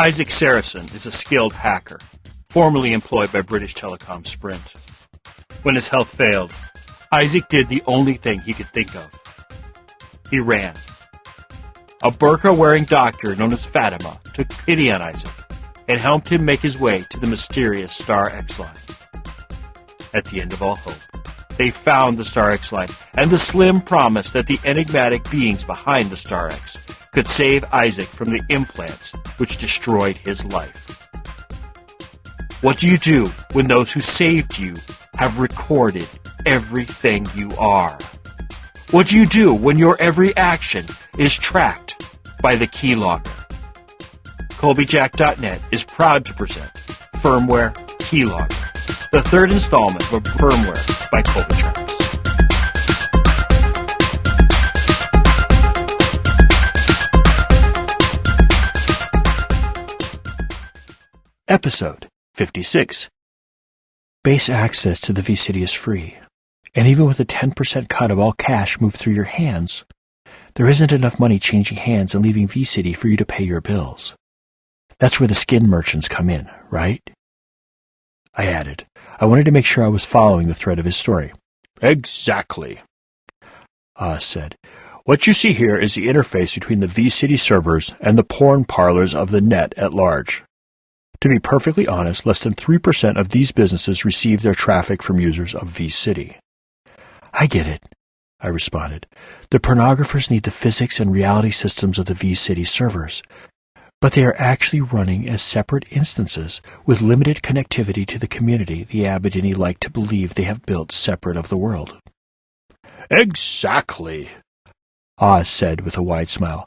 Isaac Sarason is a skilled hacker, formerly employed by British Telecom-Sprint. When his health failed, Isaac did the only thing he could think of. He ran. A burqa-wearing doctor known as Fatima took pity on Isaac and helped him make his way to the mysterious Star X line. At the end of all hope, they found the Star X line and the slim promise that the enigmatic beings behind the Star X could save Isaac from the implants which destroyed his life. What do you do when those who saved you have recorded everything you are? What do you do when your every action is tracked by the Keylogger? Colbyjack.net is proud to present Firmware Keylogger, the third installment of Firmware by Colbytrax. Episode 56. Base access to the vCity is free, and even with a 10% cut of all cash moved through your hands, there isn't enough money changing hands and leaving vCity for you to pay your bills. That's where the skin merchants come in, right? I added. I wanted to make sure I was following the thread of his story. Exactly, Oz said. What you see here is the interface between the vCity servers and the porn parlors of the net at large. To be perfectly honest, less than 3% of these businesses receive their traffic from users of vCity. I get it, I responded. The pornographers need the physics and reality systems of the vCity servers, but they are actually running as separate instances with limited connectivity to the community the Aberdini like to believe they have built separate of the world. Exactly, Oz said with a wide smile.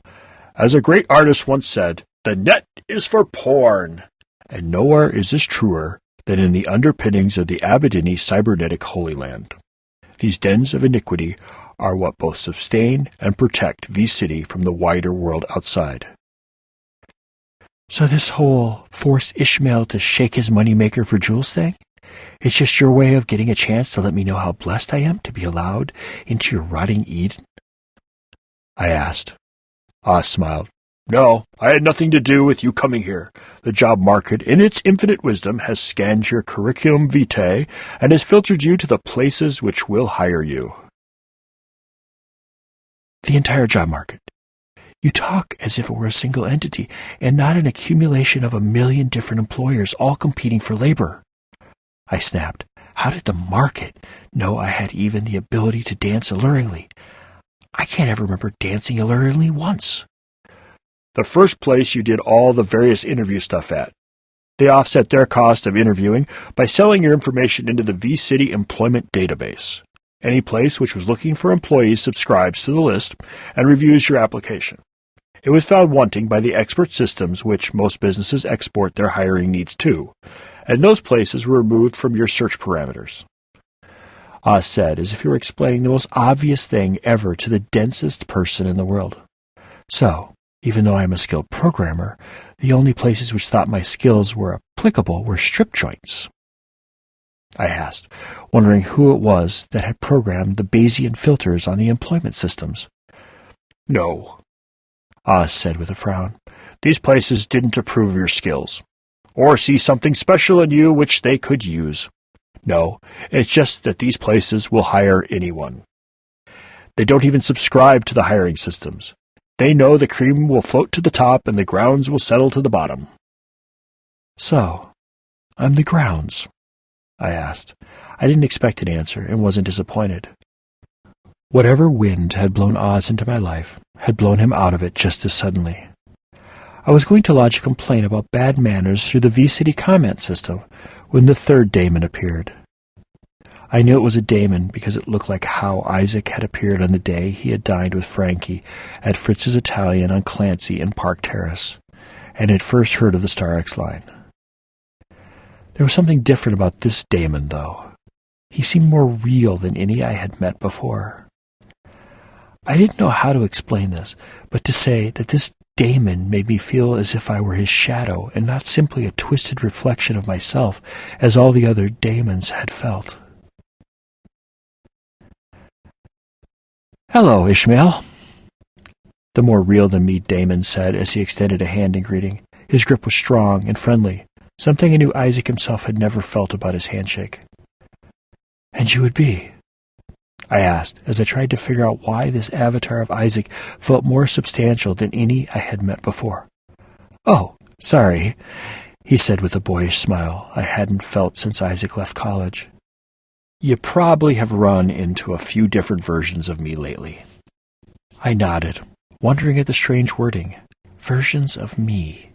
As a great artist once said, the net is for porn. And nowhere is this truer than in the underpinnings of the Aberdini cybernetic Holy Land. These dens of iniquity are what both sustain and protect vCity from the wider world outside. So this whole force Ishmael to shake his moneymaker for jewels thing? It's just your way of getting a chance to let me know how blessed I am to be allowed into your rotting Eden? I asked. Oz smiled. No, I had nothing to do with you coming here. The job market, in its infinite wisdom, has scanned your curriculum vitae and has filtered you to the places which will hire you. The entire job market. You talk as if it were a single entity and not an accumulation of a million different employers all competing for labor. I snapped. How did the market know I had even the ability to dance alluringly? I can't ever remember dancing alluringly once. The first place you did all the various interview stuff at. They offset their cost of interviewing by selling your information into the vCity employment database. Any place which was looking for employees subscribes to the list and reviews your application. It was found wanting by the expert systems which most businesses export their hiring needs to, and those places were removed from your search parameters. Oz said, as if you were explaining the most obvious thing ever to the densest person in the world. So, even though I am a skilled programmer, the only places which thought my skills were applicable were strip joints. I asked, wondering who it was that had programmed the Bayesian filters on the employment systems. No, Oz said with a frown. These places didn't approve of your skills, or see something special in you which they could use. No, it's just that these places will hire anyone. They don't even subscribe to the hiring systems. They know the cream will float to the top and the grounds will settle to the bottom. So, I'm the grounds, I asked. I didn't expect an answer and wasn't disappointed. Whatever wind had blown Oz into my life had blown him out of it just as suddenly. I was going to lodge a complaint about bad manners through the vCity comment system when the third daemon appeared. I knew it was a daemon because it looked like how Isaac had appeared on the day he had dined with Frankie at Fritz's Italian on Clancy in Park Terrace, and had first heard of the Star X line. There was something different about this daemon, though. He seemed more real than any I had met before. I didn't know how to explain this, but to say that this daemon made me feel as if I were his shadow and not simply a twisted reflection of myself as all the other daemons had felt. Hello, Ishmael, the more real-than-me daemon said as he extended a hand in greeting. His grip was strong and friendly, something I knew Isaac himself had never felt about his handshake. "And you would be?" I asked, as I tried to figure out why this avatar of Isaac felt more substantial than any I had met before. "Oh, sorry," he said with a boyish smile I hadn't felt since Isaac left college. "You probably have run into a few different versions of me lately." I nodded, wondering at the strange wording. Versions of me.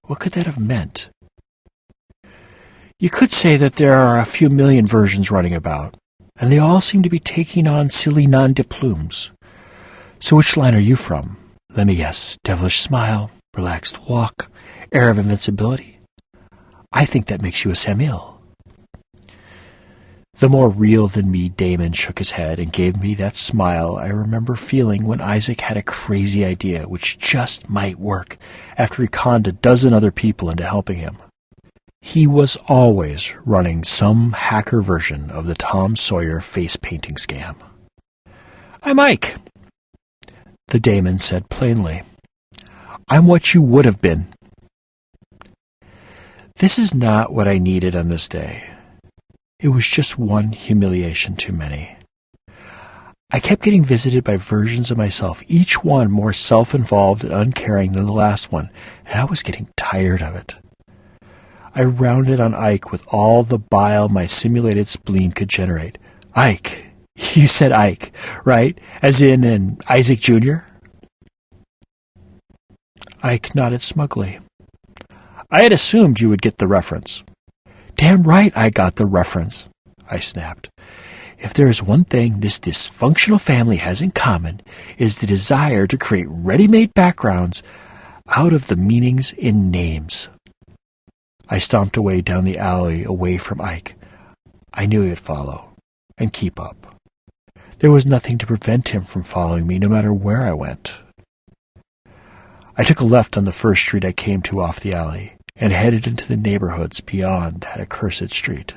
What could that have meant? "You could say that there are a few million versions running about, and they all seem to be taking on silly non-diplumes. So which line are you from? Let me guess. Devilish smile, relaxed walk, air of invincibility. I think that makes you a Samuel." The more real-than-me Damon shook his head and gave me that smile I remember feeling when Isaac had a crazy idea which just might work after he conned a dozen other people into helping him. He was always running some hacker version of the Tom Sawyer face-painting scam. "I'm Ike," the Damon said plainly. "I'm what you would have been." This is not what I needed on this day. It was just one humiliation too many. I kept getting visited by versions of myself, each one more self-involved and uncaring than the last one, and I was getting tired of it. I rounded on Ike with all the bile my simulated spleen could generate. "Ike. You said Ike, right? As in an Isaac Jr.? Ike nodded smugly. "I had assumed you would get the reference." "Damn right I got the reference," I snapped. "If there is one thing this dysfunctional family has in common, is the desire to create ready-made backgrounds out of the meanings in names." I stomped away down the alley away from Ike. I knew he would follow and keep up. There was nothing to prevent him from following me no matter where I went. I took a left on the first street I came to off the alley and headed into the neighborhoods beyond that accursed street.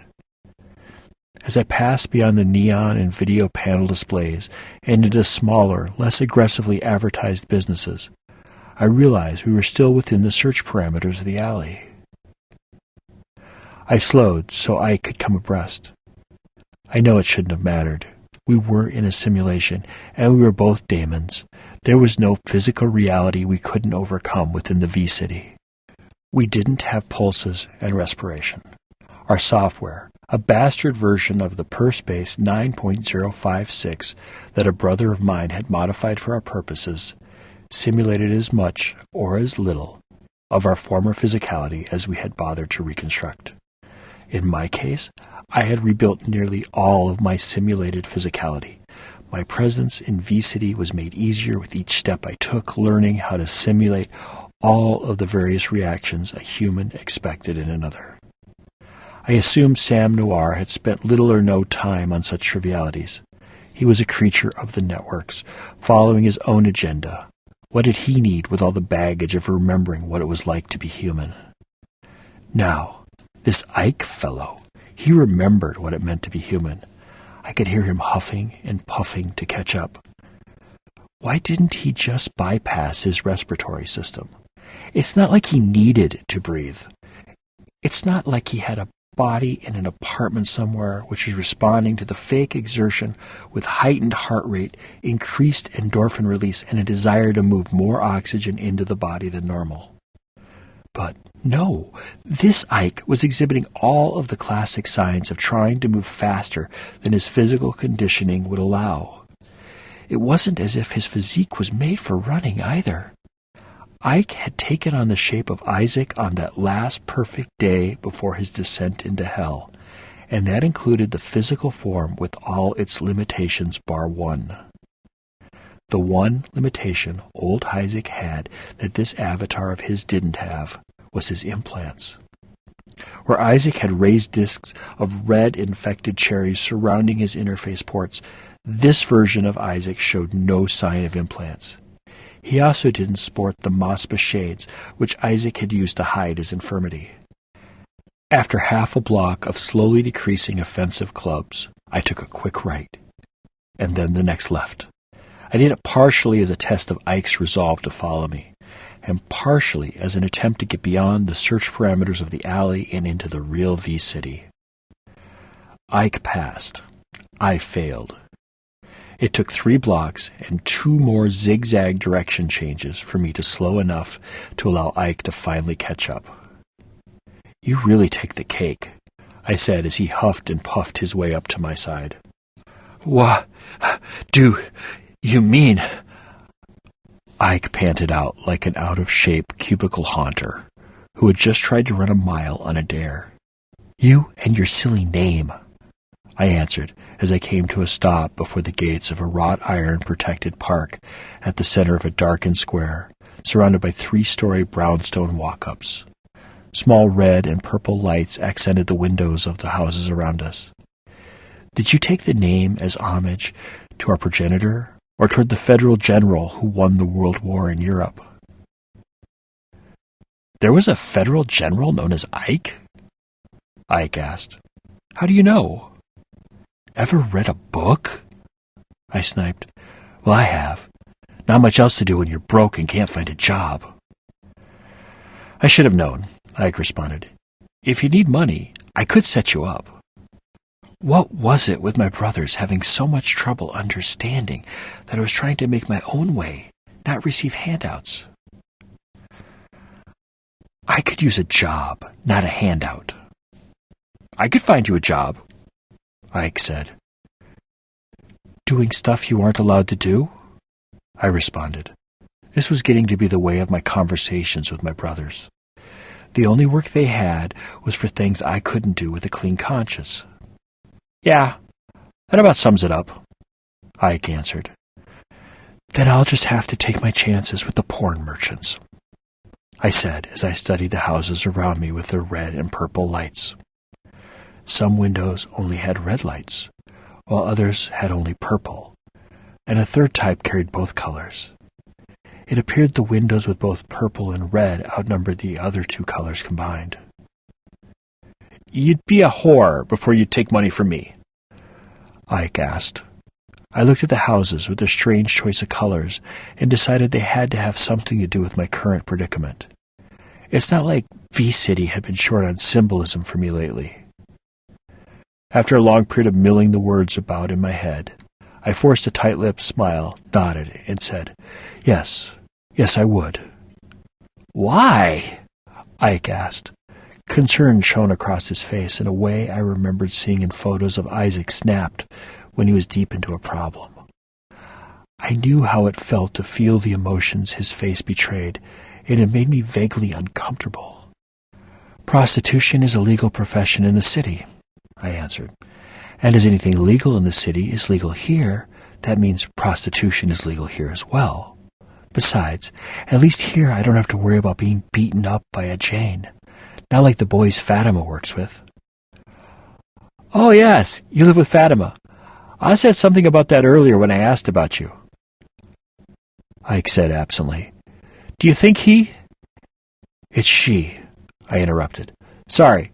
As I passed beyond the neon and video panel displays and into smaller, less aggressively advertised businesses, I realized we were still within the search parameters of the alley. I slowed so I could come abreast. I know it shouldn't have mattered. We were in a simulation, and we were both Damons. There was no physical reality we couldn't overcome within the V-City. We didn't have pulses and respiration. Our software, a bastard version of the PerSpace 9.056 that a brother of mine had modified for our purposes, simulated as much, or as little, of our former physicality as we had bothered to reconstruct. In my case, I had rebuilt nearly all of my simulated physicality. My presence in V-City was made easier with each step I took, learning how to simulate all of the various reactions a human expected in another. I assumed Sam Noir had spent little or no time on such trivialities. He was a creature of the networks, following his own agenda. What did he need with all the baggage of remembering what it was like to be human? Now, this Ike fellow, he remembered what it meant to be human. I could hear him huffing and puffing to catch up. Why didn't he just bypass his respiratory system? It's not like he needed to breathe. It's not like he had a body in an apartment somewhere which is responding to the fake exertion with heightened heart rate, increased endorphin release, and a desire to move more oxygen into the body than normal. But no, this Ike was exhibiting all of the classic signs of trying to move faster than his physical conditioning would allow. It wasn't as if his physique was made for running either. Ike had taken on the shape of Isaac on that last perfect day before his descent into hell, and that included the physical form with all its limitations bar one. The one limitation old Isaac had that this avatar of his didn't have was his implants. Where Isaac had raised discs of red infected cherries surrounding his interface ports, this version of Isaac showed no sign of implants. He also didn't sport the Mospa shades, which Isaac had used to hide his infirmity. After half a block of slowly decreasing offensive clubs, I took a quick right, and then the next left. I did it partially as a test of Ike's resolve to follow me. and partially as an attempt to get beyond the search parameters of the alley and into the real V-City. Ike passed. I failed. It took 3 blocks and 2 more zigzag direction changes for me to slow enough to allow Ike to finally catch up. "You really take the cake," I said as he huffed and puffed his way up to my side. "What do you mean?" Ike panted out like an out-of-shape cubicle haunter who had just tried to run a mile on a dare. "You and your silly name," I answered as I came to a stop before the gates of a wrought-iron-protected park at the center of a darkened square, surrounded by 3-story brownstone walk-ups. Small red and purple lights accented the windows of the houses around us. "Did you take the name as homage to our progenitor, or toward the federal general who won the World War in Europe?" "There was a federal general known as Ike?" Ike asked. "How do you know?" "Ever read a book?" I sniped. "Well, I have. Not much else to do when you're broke and can't find a job." "I should have known," Ike responded. "If you need money, I could set you up." What was it with my brothers having so much trouble understanding that I was trying to make my own way, not receive handouts? "I could use a job, not a handout." "I could find you a job," Ike said. "Doing stuff you aren't allowed to do?" I responded. This was getting to be the way of my conversations with my brothers. The only work they had was for things I couldn't do with a clean conscience. "Yeah, that about sums it up," Ike answered. "Then I'll just have to take my chances with the porn merchants," I said as I studied the houses around me with their red and purple lights. Some windows only had red lights, while others had only purple, and a third type carried both colors. It appeared the windows with both purple and red outnumbered the other 2 colors combined. "You'd be a whore before you'd take money from me?" Ike asked. I looked at the houses with their strange choice of colors and decided they had to have something to do with my current predicament. It's not like V-City had been short on symbolism for me lately. After a long period of milling the words about in my head, I forced a tight-lipped smile, nodded, and said, Yes, I would." "Why?" Ike asked. Concern shone across his face in a way I remembered seeing in photos of Isaac snapped when he was deep into a problem. I knew how it felt to feel the emotions his face betrayed, and it made me vaguely uncomfortable. "Prostitution is a legal profession in the city," I answered. "And as anything legal in the city is legal here, that means prostitution is legal here as well. Besides, at least here I don't have to worry about being beaten up by a Jane. Not like the boys Fatima works with." "Oh, yes, you live with Fatima. I said something about that earlier when I asked about you," Ike said absently. "Do you think he—" "It's she," I interrupted. Sorry.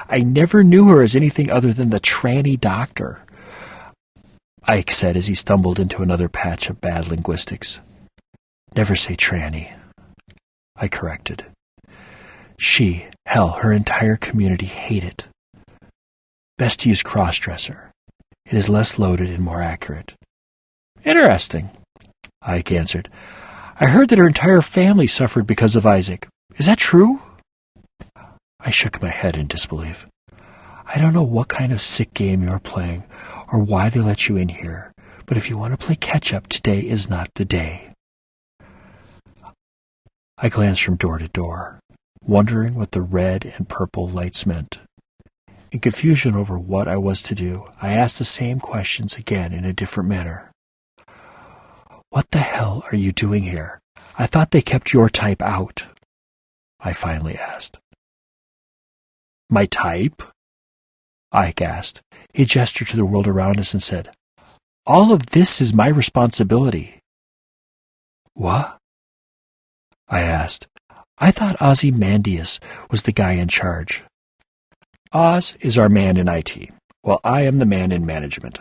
I never knew her as anything other than the tranny doctor," Ike said as he stumbled into another patch of bad linguistics. "Never say tranny," I corrected. Her entire community hate it. Best to use cross-dresser. It is less loaded and more accurate." "Interesting," Ike answered. "I heard that her entire family suffered because of Isaac. Is that true?" I shook my head in disbelief. "I don't know what kind of sick game you're playing or why they let you in here, but if you want to play catch-up, today is not the day." I glanced from door to door, wondering what the red and purple lights meant. In confusion over what I was to do, I asked the same questions again in a different manner. "What the hell are you doing here? I thought they kept your type out," I finally asked. "My type?" Ike asked. He gestured to the world around us and said, "All of this is my responsibility." "What?" I asked. I thought Ozymandias was the guy in charge. "Oz is our man in IT, while I am the man in management,"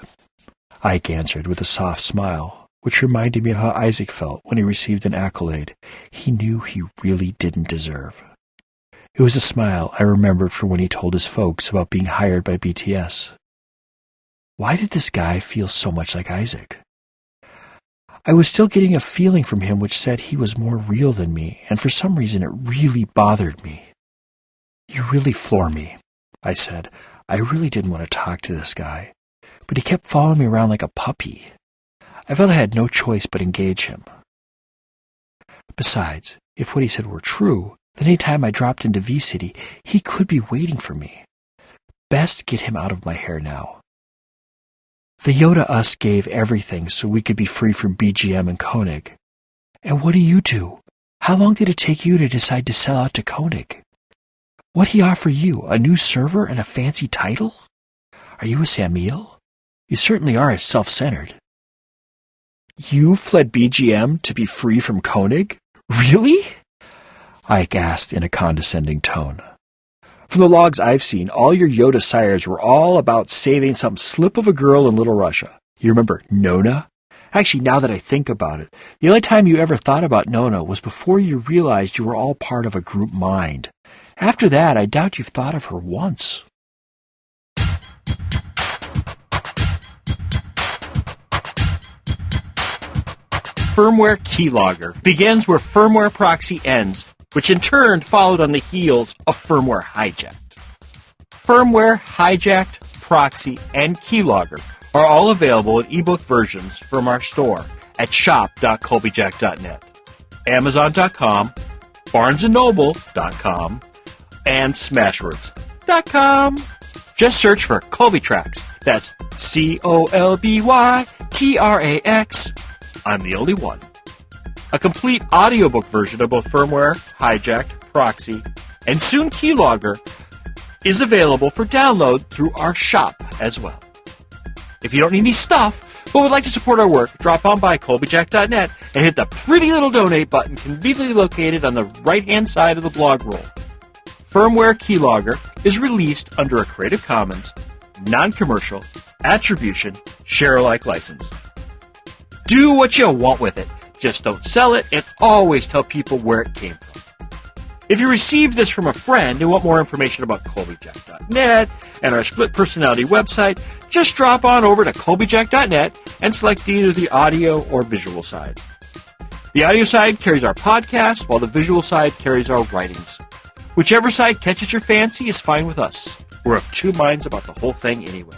Ike answered with a soft smile, which reminded me of how Isaac felt when he received an accolade he knew he really didn't deserve. It was a smile I remembered from when he told his folks about being hired by BTS. Why did this guy feel so much like Isaac? I was still getting a feeling from him which said he was more real than me, and for some reason it really bothered me. "You really floor me," I said. I really didn't want to talk to this guy, but he kept following me around like a puppy. I felt I had no choice but engage him. Besides, if what he said were true, then any time I dropped into V-City, he could be waiting for me. Best get him out of my hair now. The Yoda us gave everything so we could be free from BGM and Koenig. And what do you do? How long did it take you to decide to sell out to Koenig? What'd he offer you, a new server and a fancy title? Are you a Samuel? You certainly are self-centered. You fled BGM to be free from Koenig? Really? I gasped in a condescending tone. From the logs I've seen, all your Yoda sires were all about saving some slip of a girl in Little Russia. You remember Nona? Actually, now that I think about it, the only time you ever thought about Nona was before you realized you were all part of a group mind. After that, I doubt you've thought of her once. Firmware Keylogger begins where Firmware Proxy ends, which in turn followed on the heels of Firmware Hijacked. Firmware Hijacked, Proxy, and Keylogger are all available in ebook versions from our store at shop.colbyjack.net, amazon.com, barnesandnoble.com, and smashwords.com. Just search for Colbytrax. That's Colbytrax. I'm the only one. A complete audiobook version of both Firmware, Hijacked, Proxy, and soon Keylogger is available for download through our shop as well. If you don't need any stuff, but would like to support our work, drop on by Colbyjack.net and hit the pretty little donate button conveniently located on the right-hand side of the blog roll. Firmware Keylogger is released under a Creative Commons, non-commercial, attribution, share-alike license. Do what you want with it. Just don't sell it, and always tell people where it came from. If you received this from a friend and want more information about Colbyjack.net and our split personality website, just drop on over to Colbyjack.net and select either the audio or visual side. The audio side carries our podcast, while the visual side carries our writings. Whichever side catches your fancy is fine with us. We're of two minds about the whole thing anyway.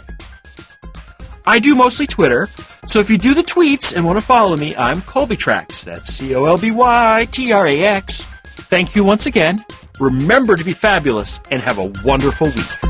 I do mostly Twitter, so if you do the tweets and want to follow me, I'm Colbytrax. That's Colbytrax. Thank you once again. Remember to be fabulous and have a wonderful week.